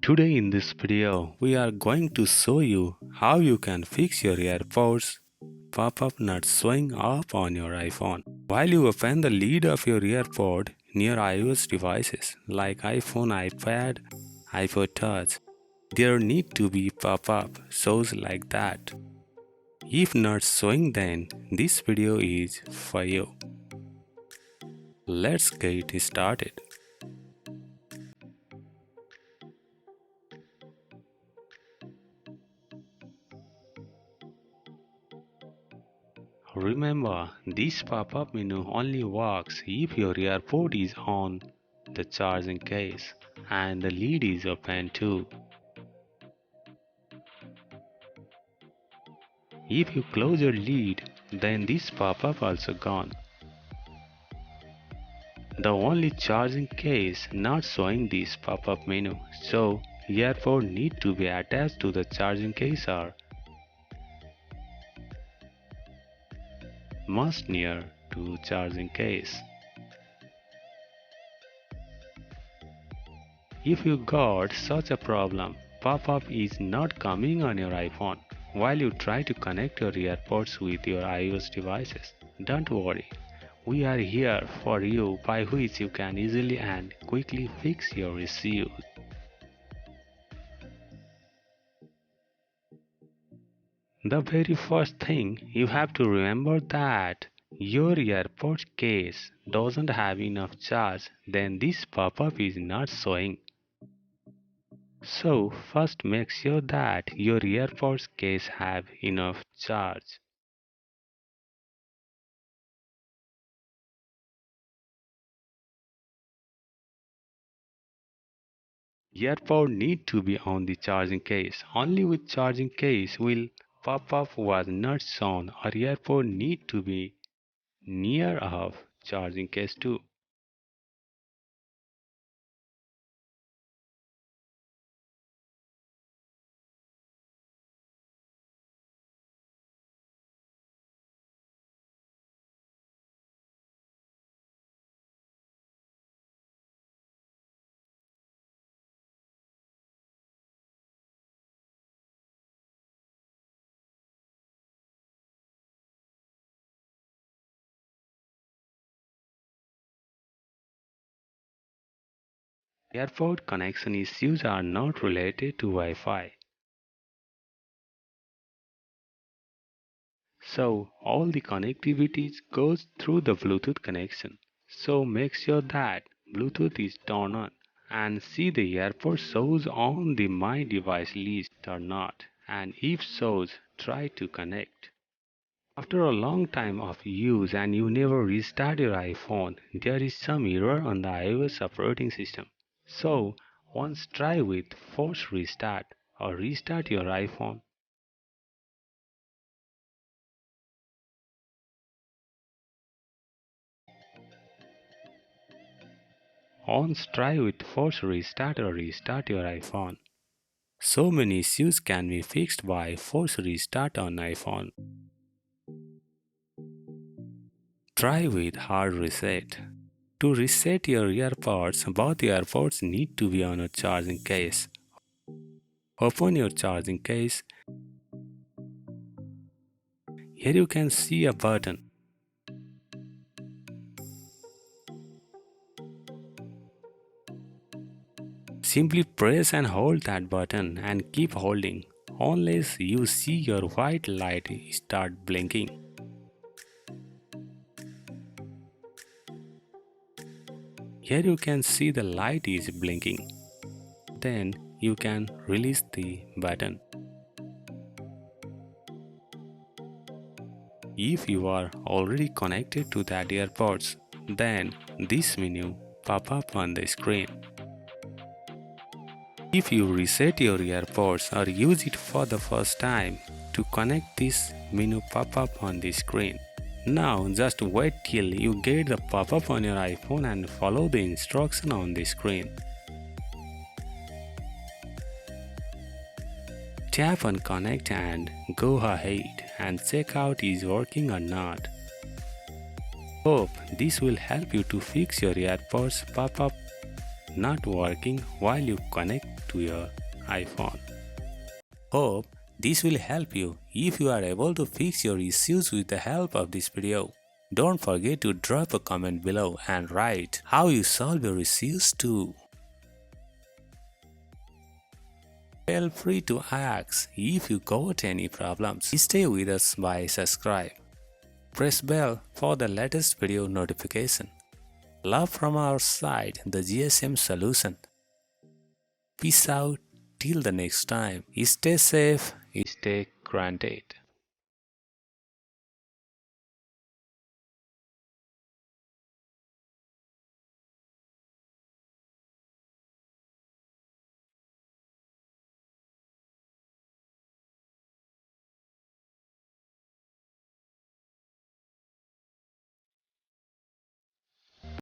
Today in this video, we are going to show you how you can fix your AirPods pop-up not showing up on your iPhone. While you open the lid of your AirPod near iOS devices like iPhone, iPad, iPod Touch, there need to be pop-up shows like that. If not showing, then this video is for you. Let's get started. Remember, this pop-up menu only works if your AirPod is on the charging case and the lid is open too. If you close your lid, then this pop-up also gone. The only charging case not showing this pop-up menu, so AirPod need to be attached to the charging case or must near to charging case. If you got such a problem, pop-up is not coming on your iPhone while you try to connect your AirPods with your iOS devices. Don't worry, we are here for you by which you can easily and quickly fix your issue. The very first thing you have to remember that your AirPods case doesn't have enough charge, then this pop-up is not showing. So first make sure that your AirPods case have enough charge. AirPod need to be on the charging case. Only with charging case will pop-up was not shown, or AirPod need to be near of charging case too. AirPod connection issues are not related to Wi-Fi. So all the connectivity goes through the Bluetooth connection. So make sure that Bluetooth is turned on and see the AirPod shows on the My Device list or not, and if shows, try to connect. After a long time of use and you never restart your iPhone, there is some error on the iOS operating system. So once try with force restart or restart your iPhone. Once try with force restart or restart your iPhone. So many issues can be fixed by force restart on iPhone. Try with hard reset. To reset your AirPods, both AirPods need to be on a charging case. Open your charging case. Here you can see a button. Simply press and hold that button and keep holding unless you see your white light start blinking. Here you can see the light is blinking. Then you can release the button. If you are already connected to that AirPods, then this menu pop up on the screen. If you reset your AirPods or use it for the first time, to connect this menu pop up on the screen. Now just wait till you get the pop-up on your iPhone and follow the instruction on the screen. Tap on connect and go ahead and check out is working or not. Hope this will help you to fix your AirPods pop-up not working while you connect to your iPhone. Hope this will help you. If you are able to fix your issues with the help of this video, don't forget to drop a comment below and write how you solve your issues too. Feel free to ask if you got any problems. Stay with us by subscribe. Press bell for the latest video notification. Love from our side, the GSM Solution. Peace out till the next time. Stay safe. Stay granted.